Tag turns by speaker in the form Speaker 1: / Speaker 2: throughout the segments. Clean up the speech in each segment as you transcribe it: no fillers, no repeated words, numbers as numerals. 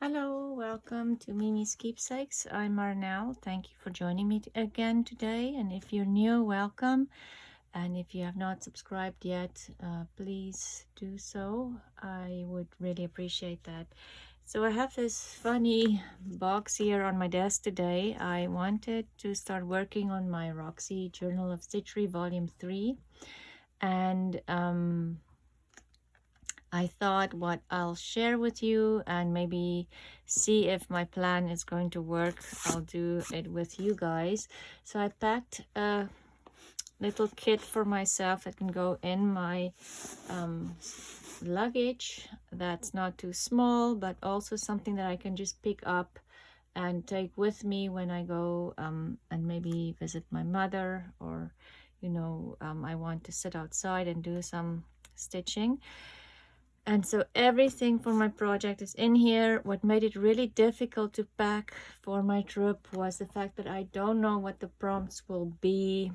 Speaker 1: Hello, welcome to Miemie's Keepsakes. I'm Marnell. Thank you for joining me again today. And if you're new, welcome. And if you have not subscribed yet, please do so. I would really appreciate that. So I have this funny box here on my desk today. I wanted to start working on my Roxy Journal of Stitchery Volume 3. And I thought what I'll share with you and maybe see if my plan is going to work. I'll do it with you guys. So I packed a little kit for myself that can go in my luggage that's not too small, but also something that I can just pick up and take with me when I go and maybe visit my mother, or I want to sit outside and do some stitching. And so everything for my project is in here. What made it really difficult to pack for my trip was the fact that I don't know what the prompts will be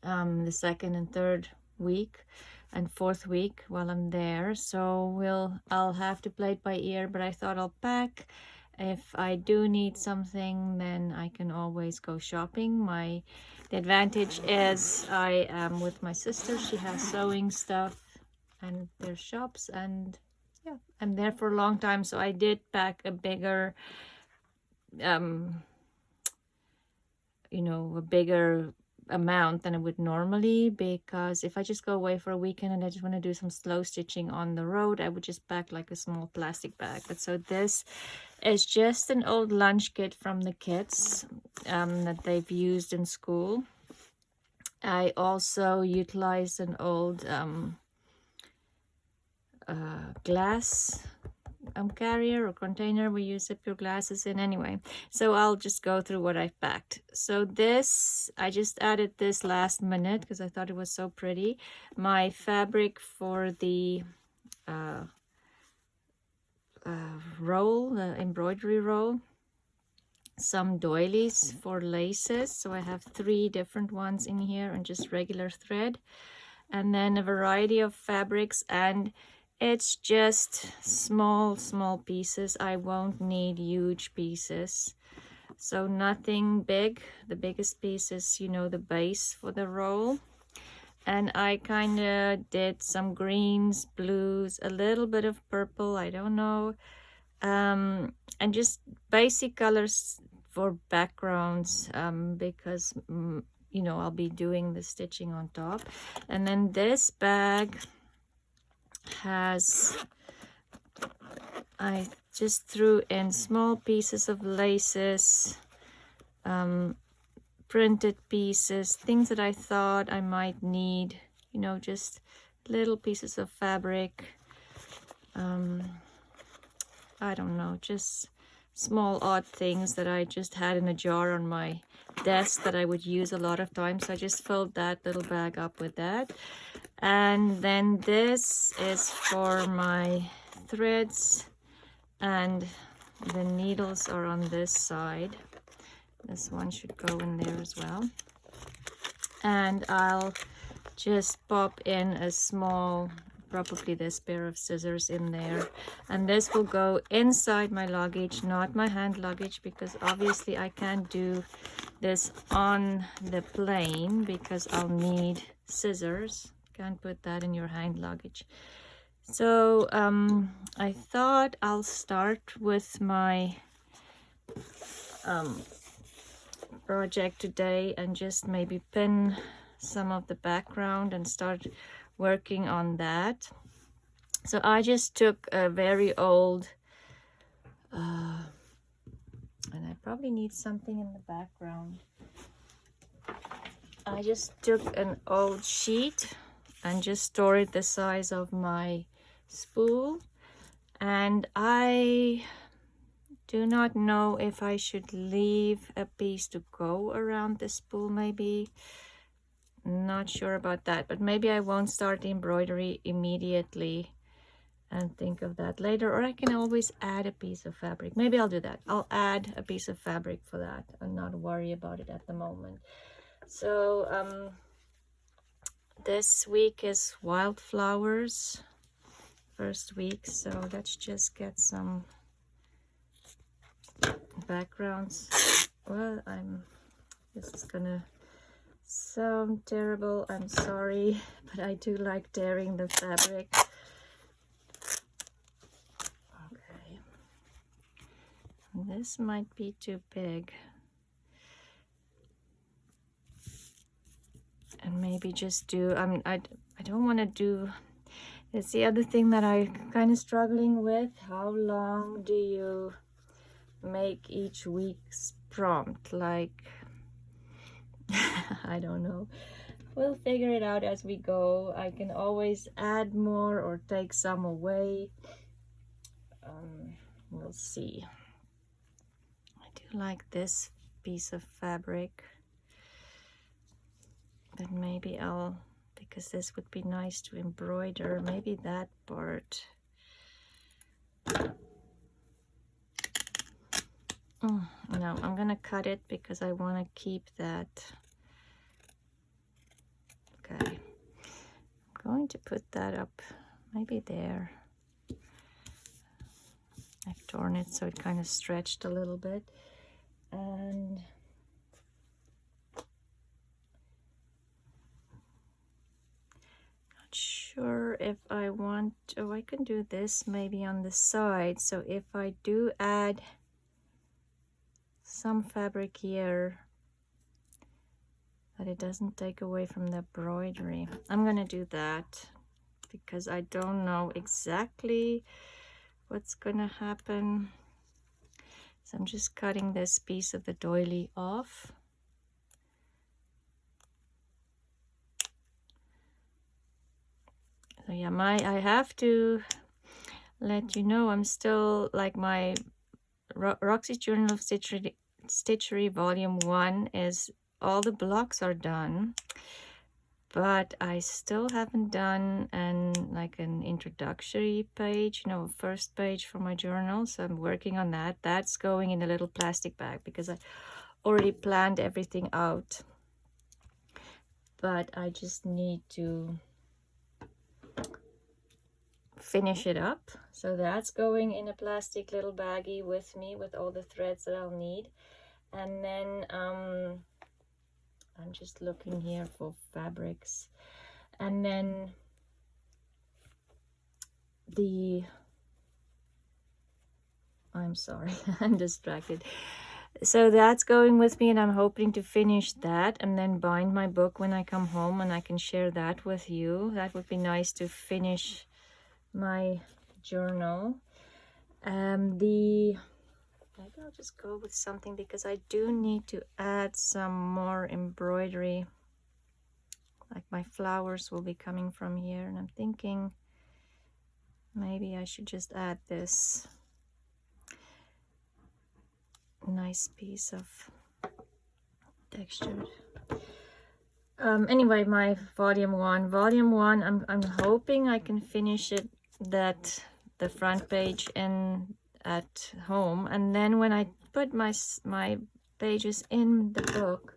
Speaker 1: the second and third week and fourth week while I'm there. So I'll have to play it by ear, but I thought I'll pack. If I do need something, then I can always go shopping. The advantage is I am with my sister. She has sewing stuff and there's shops, and yeah, I'm there for a long time. So I did pack a bigger a bigger amount than I would normally, because if I just go away for a weekend and I just want to do some slow stitching on the road, I would just pack like a small plastic bag. But so this is just an old lunch kit from the kids that they've used in school. I also utilized an old glass carrier or container where you zip your glasses in. Anyway, so I'll just go through what I've packed. So this, I just added this last minute because I thought it was so pretty. My fabric for the roll, the embroidery roll, some doilies for laces. So I have 3 different ones in here and just regular thread, and then a variety of fabrics, and it's just small pieces. I won't need huge pieces, so nothing big. The biggest piece is the base for the roll, and I kind of did some greens, blues, a little bit of purple, I don't know, and just basic colors for backgrounds, because I'll be doing the stitching on top. And then this bag I just threw in small pieces of laces, printed pieces, things that I thought I might need, just little pieces of fabric. I don't know, just small odd things that I just had in a jar on my desk that I would use a lot of times. So I just filled that little bag up with that. And then this is for my threads, and the needles are on this side. This one should go in there as well. And I'll just pop in a small, probably this pair of scissors in there, and this will go inside my luggage, not my hand luggage, because obviously I can't do this on the plane because I'll need scissors. Can't put that in your hand luggage. So I thought I'll start with my project today and just maybe pin some of the background and start working on that. So I just took a very old and I probably need something in the background. I just took an old sheet and just stored it the size of my spool, and I do not know if I should leave a piece to go around the spool. Maybe, not sure about that, but maybe I won't start the embroidery immediately and think of that later, or I can always add a piece of fabric. Maybe I'll do that. I'll add a piece of fabric for that and not worry about it at the moment. So this week is Wildflowers, first week, so let's just get some backgrounds. Well, this is gonna sound terrible, I'm sorry, but I do like tearing the fabric. Okay, this might be too big, and maybe just do I don't want to do. It's the other thing that I'm kind of struggling with. How long do you make each week's prompt? Like, I don't know. We'll figure it out as we go. I can always add more or take some away. We'll see. I do like this piece of fabric, but maybe because this would be nice to embroider, maybe that part. No, I'm gonna cut it because I want to keep that. Okay, I'm going to put that up maybe there. I've torn it so it kind of stretched a little bit, and not sure if I want. Oh, I can do this maybe on the side. So if I do add some fabric here, that it doesn't take away from the embroidery, I'm gonna do that because I don't know exactly what's gonna happen. So I'm just cutting this piece of the doily off. So yeah, I have to let you know I'm still like my Roxy's Journal of Stitchery Volume 1 is all the blocks are done, but I still haven't done an introductory page, first page for my journal. So I'm working on that. That's going in a little plastic bag because I already planned everything out, but I just need to finish it up. So that's going in a plastic little baggie with me with all the threads that I'll need. And then I'm just looking here for fabrics, and then I'm sorry, I'm distracted. So that's going with me, and I'm hoping to finish that and then bind my book when I come home, and I can share that with you. That would be nice to finish my journal. Maybe I'll just go with something because I do need to add some more embroidery. Like my flowers will be coming from here, and I'm thinking maybe I should just add this nice piece of textured. Anyway, my volume one, I'm hoping I can finish it, the front page in at home, and then when I put my pages in the book,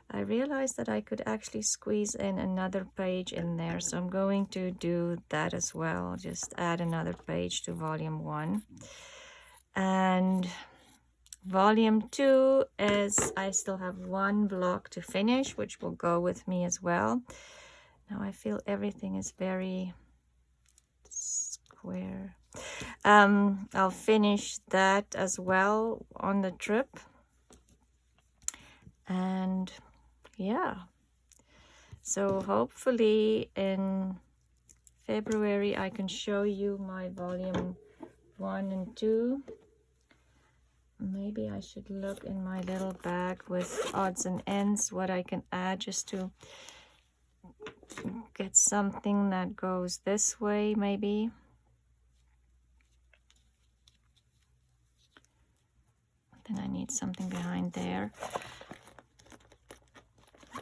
Speaker 1: I realized that I could actually squeeze in another page in there. So I'm going to do that as well, just add another page to volume 1. And volume 2 is, I still have one block to finish, which will go with me as well. Now I feel everything is very square. I'll finish that as well on the trip. And yeah, so hopefully in February I can show you my volume 1 and 2. Maybe I should look in my little bag with odds and ends what I can add just to get something that goes this way maybe. Then I need something behind there. I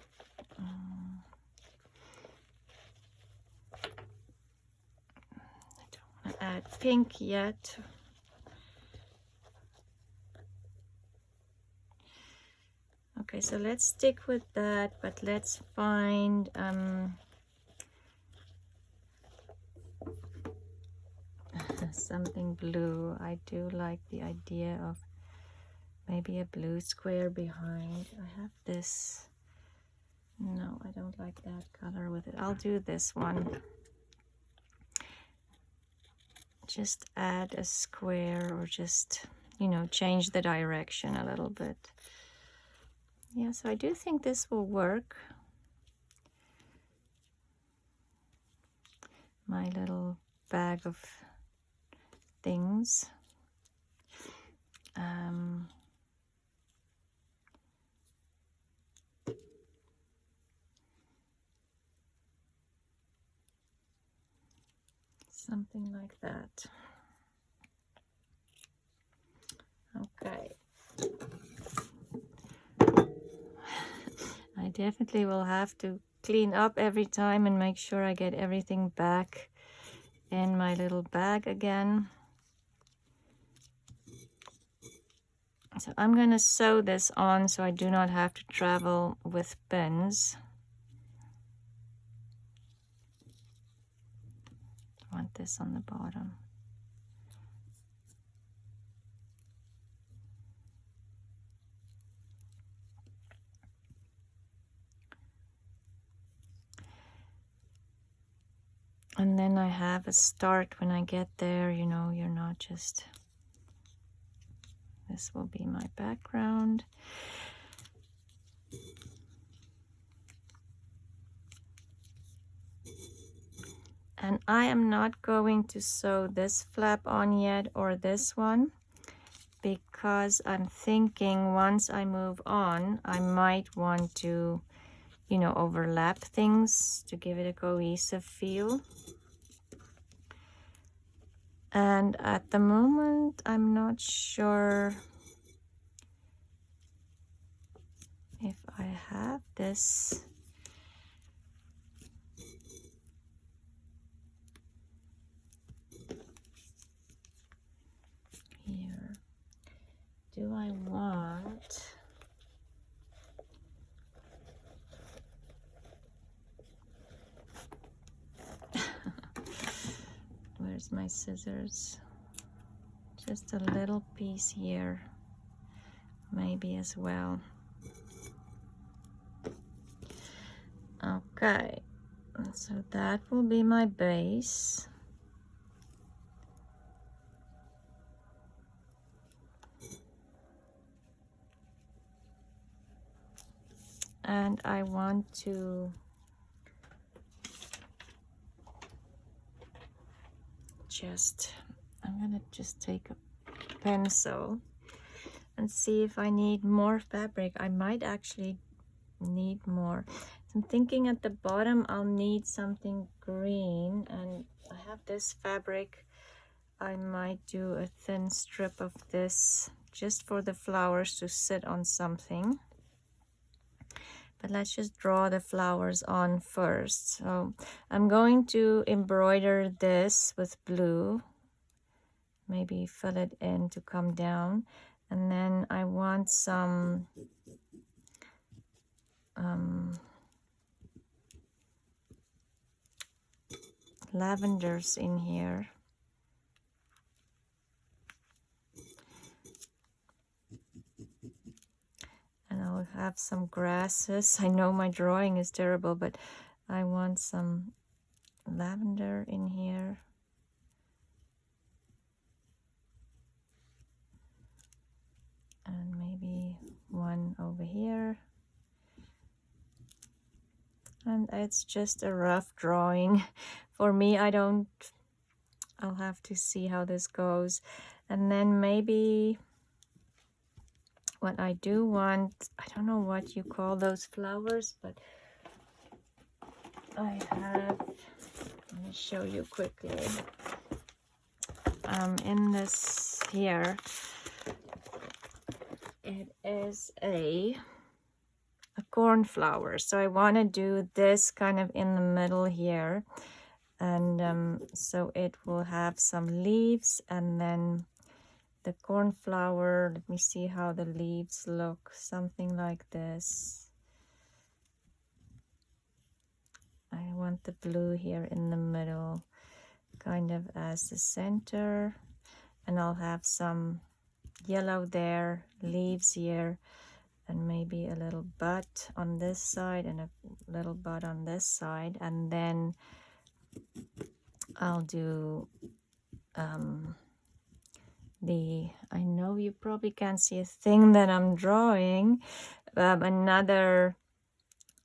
Speaker 1: don't want to add pink yet. Okay, so let's stick with that, but let's find something blue. I do like the idea of maybe a blue square behind. I have this. No, I don't like that color with it. I'll do this one. Just add a square, or just, you know, change the direction a little bit. Yeah, so I do think this will work. My little bag of things. Something like that. Okay. I definitely will have to clean up every time and make sure I get everything back in my little bag again. So I'm going to sew this on so I do not have to travel with pins. I want this on the bottom. And then I have a start when I get there, you know, you're not just, this will be my background. And I am not going to sew this flap on yet, or this one, because I'm thinking once I move on, I might want to, you know, overlap things to give it a cohesive feel. And at the moment, I'm not sure if I have this. Here. Do I want... Where's my scissors? Just a little piece here, maybe as well. Okay, so that will be my base. And I want to I'm gonna just take a pencil and see if I need more fabric. I might actually need more. I'm thinking at the bottom I'll need something green, and I have this fabric. I might do a thin strip of this just for the flowers to sit on something. But let's just draw the flowers on first. So I'm going to embroider this with blue. Maybe fill it in to come down. And then I want some lavenders in here. And I'll have some grasses. I know my drawing is terrible, but I want some lavender in here. And maybe one over here. And it's just a rough drawing. For me, I'll have to see how this goes. And then maybe what I do want, I don't know what you call those flowers, but I have, let me show you quickly. In this here, it is a cornflower. So I want to do this kind of in the middle here. And so it will have some leaves, and then the cornflower, let me see how the leaves look, something like this. I want the blue here in the middle, kind of as the center, and I'll have some yellow there, leaves here, and maybe a little bud on this side and a little bud on this side. And then I'll do I know you probably can't see a thing that I'm drawing, another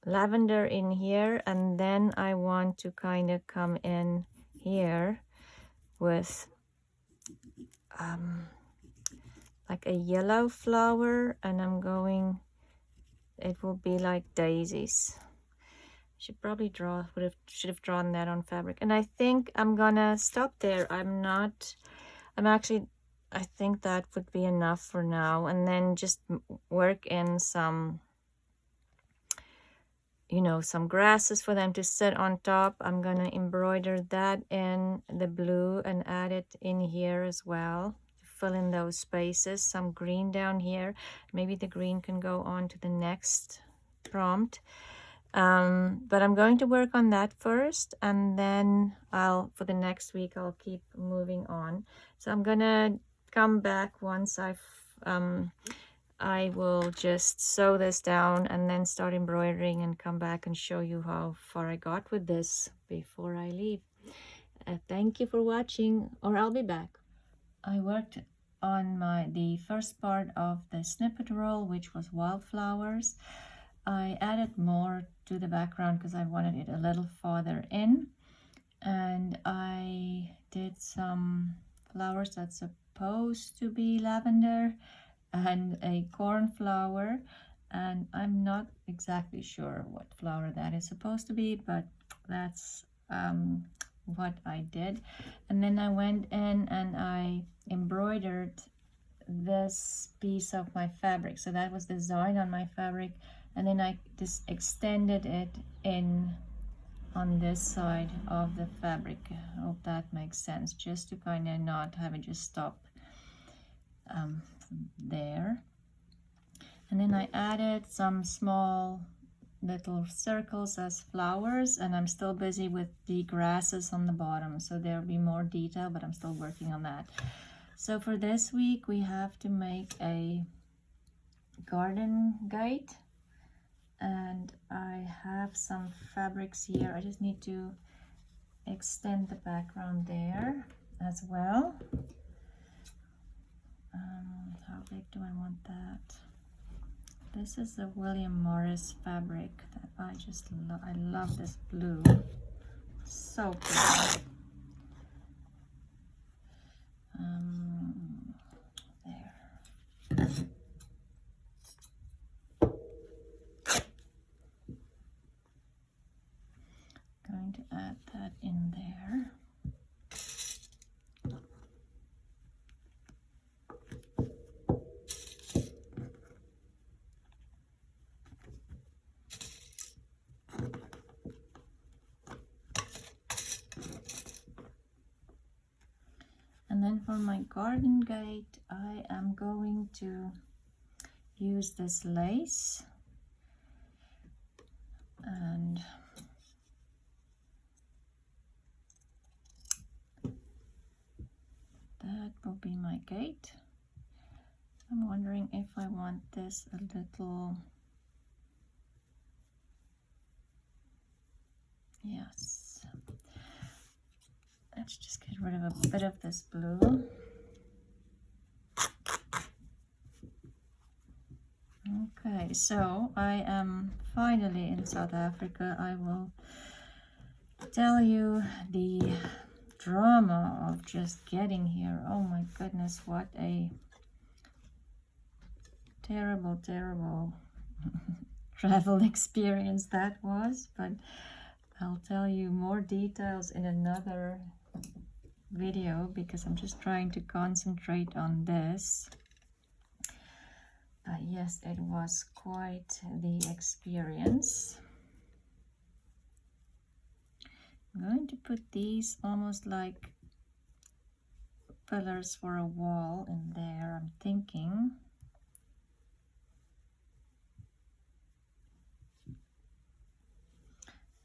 Speaker 1: lavender in here, and then I want to kind of come in here with like a yellow flower, and I'm going, it will be like daisies. Should probably should have drawn that on fabric. And I think I'm gonna stop there. I think that would be enough for now, and then just work in some, you know, some grasses for them to sit on top. I'm gonna embroider that in the blue and add it in here as well to fill in those spaces. Some green down here. Maybe the green can go on to the next prompt. But I'm going to work on that first, and then for the next week, I'll keep moving on. So I'm gonna come back once I will just sew this down and then start embroidering and come back and show you how far I got with this before I leave. Thank you for watching, or I'll be back. I worked on the first part of the snippet roll, which was Wildflowers. I added more to the background because I wanted it a little farther in, and I did some flowers that's supposed to be lavender and a cornflower, and I'm not exactly sure what flower that is supposed to be, but that's what I did. And then I went in and I embroidered this piece of my fabric, so that was designed on my fabric, and then I just extended it in on this side of the fabric. I hope that makes sense, just to kind of not have it just stop there. And then I added some small little circles as flowers, and I'm still busy with the grasses on the bottom, so there'll be more detail, but I'm still working on that. So for this week we have to make a garden gate, and I have some fabrics here. I just need to extend the background there as well. How big do I want that? This is a William Morris fabric that I just love. I love this blue, so pretty. There. Going to add that in there. And then for my garden gate, I am going to use this lace, and that will be my gate. I'm wondering if I want this a little, yes. Let's just get rid of a bit of this blue. Okay, so I am finally in South Africa. I will tell you the drama of just getting here. Oh my goodness, what a terrible, terrible travel experience that was. But I'll tell you more details in another video because I'm just trying to concentrate on this. But yes, it was quite the experience. I'm going to put these almost like pillars for a wall in there, I'm thinking.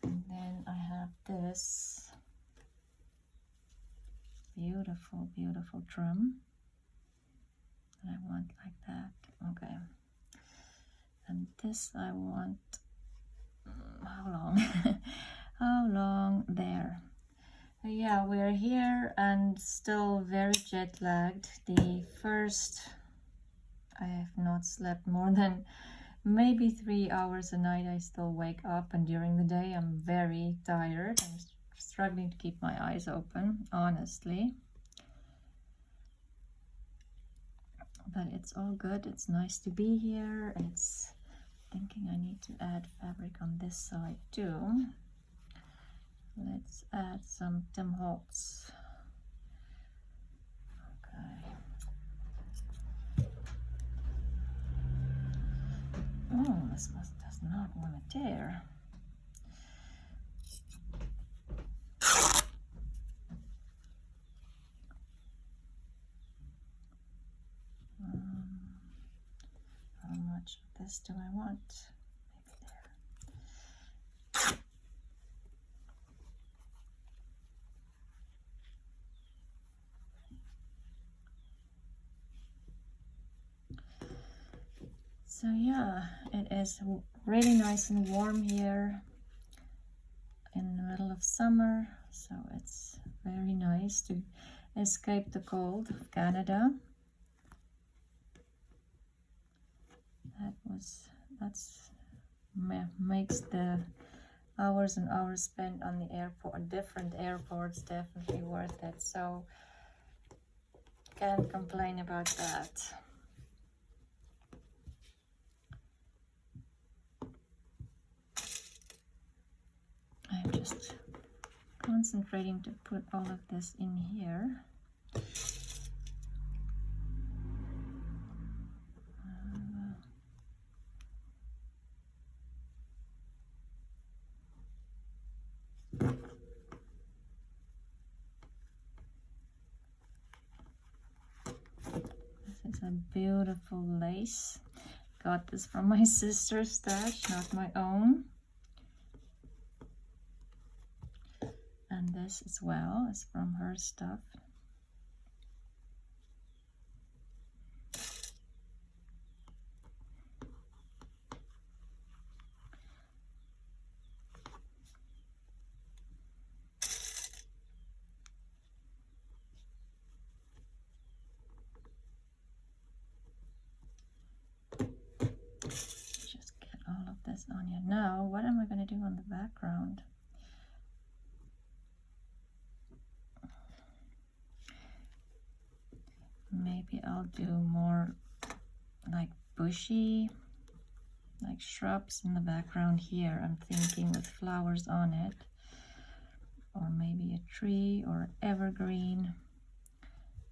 Speaker 1: And then I have this beautiful, beautiful drum that I want like that. Okay. And this I want, how long? How long? There. Yeah, we're here and still very jet lagged. The first, I have not slept more than maybe 3 hours a night. I still wake up, and during the day I'm very tired. I'm struggling to keep my eyes open, honestly. But it's all good. It's nice to be here. It's thinking I need to add fabric on this side too. Let's add some Tim Holtz. Okay. Oh, this does not want to tear. How much of this do I want? Maybe there. So yeah, it is really nice and warm here in the middle of summer. So it's very nice to escape the cold of Canada. Makes the hours and hours spent on the airport, different airports, definitely worth it. So can't complain about that. I'm just concentrating to put all of this in here. This is a beautiful lace. Got this from my sister's stash, not my own. And this as well is from her stuff. Just get all of this on here. Now, what am I going to do on the background? Maybe I'll do more like bushy, like shrubs in the background here. I'm thinking with flowers on it, or maybe a tree or evergreen.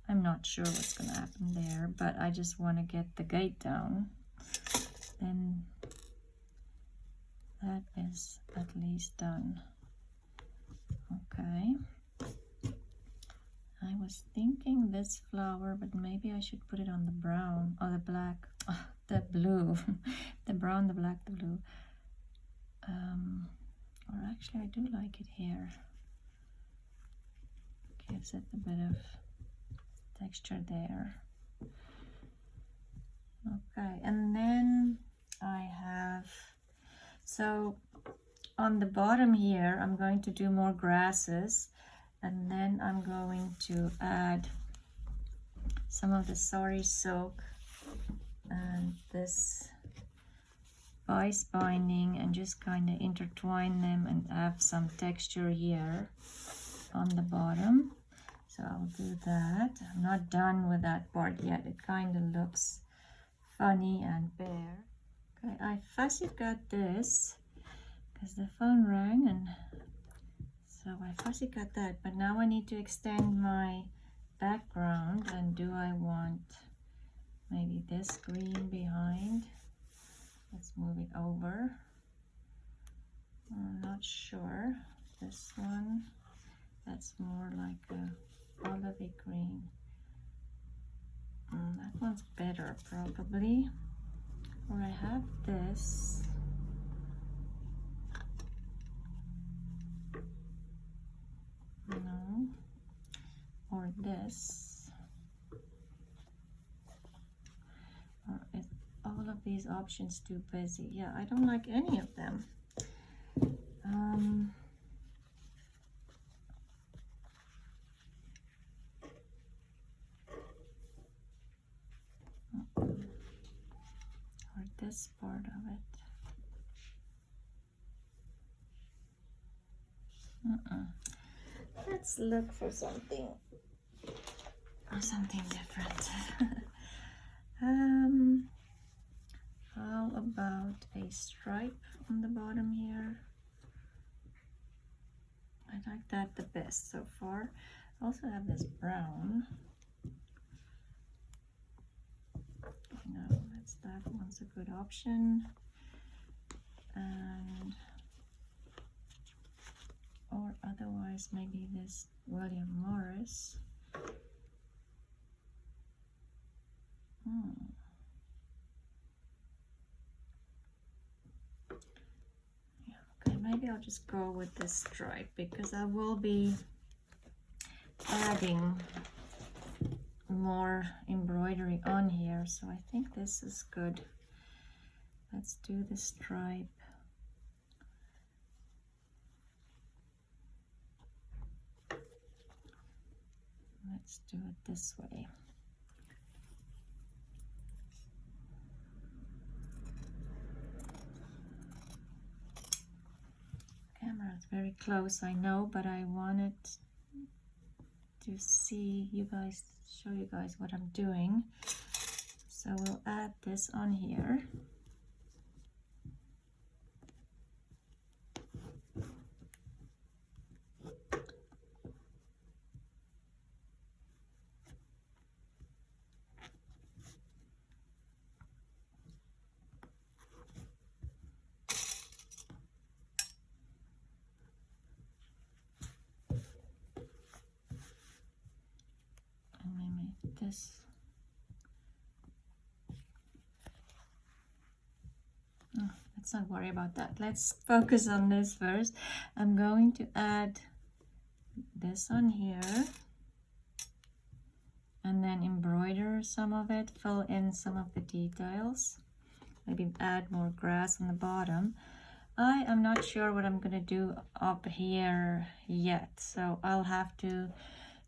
Speaker 1: I'm not sure what's going to happen there, but I just want to get the gate down. Then that is at least done. Okay. I was thinking this flower, but maybe I should put it on the brown or the black, the blue, the brown, the black, the blue. Or actually I do like it here. Gives it a bit of texture there. Okay, and then I have, so on the bottom here, I'm going to do more grasses, and then I'm going to add some of the sari silk and this vice binding and just kind of intertwine them and have some texture here on the bottom. So I'll do that. I'm not done with that part yet. It kind of looks funny and bare. Okay, I fussy cut this because the phone rang, and so I fussy cut that, but now I need to extend my background. And do I want maybe this green behind? Let's move it over. I'm not sure. This one, that's more like a olivey green. That one's better probably. Or I have this. No. Or this. of these options too busy. Yeah, I don't like any of them. Or this part of it. Let's look for something different. How about a stripe on the bottom here? I like that the best so far. I also have this brown. No, that one's a good option. And or otherwise maybe this William Morris. Yeah, okay, maybe I'll just go with this stripe because I will be adding more embroidery on here, so I think this is good. Let's do the stripe. Let's do it this way. Camera is very close, I know, but I wanted to see you guys, show you guys what I'm doing. So we'll add this on here. This. Oh, let's not worry about that. Let's focus on this first. I'm going to add this on here and then embroider some of it, fill in some of the details, maybe add more grass on the bottom. I am not sure what I'm gonna do up here yet, so I'll have to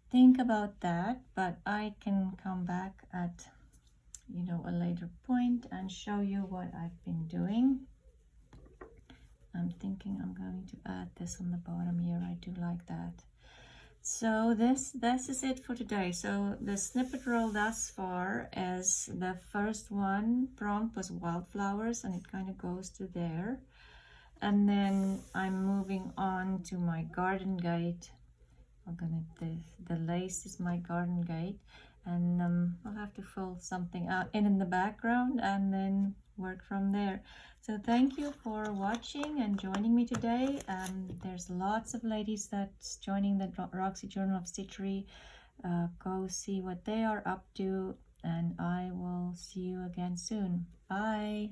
Speaker 1: think about that, but I can come back at, you know, a later point and show you what I've been doing. I'm thinking I'm going to add this on the bottom here. I do like that. So this is it for today. So the snippet roll thus far is the first one. Prompt was Wildflowers, and it kind of goes to there. And then I'm moving on to my garden gate. I'm gonna, the lace is my garden gate, and I'll have to fill something out in the background and then work from there. So thank you for watching and joining me today. There's lots of ladies that's joining the Roxy Journal of Stitchery. Go see what they are up to, and I will see you again soon. Bye.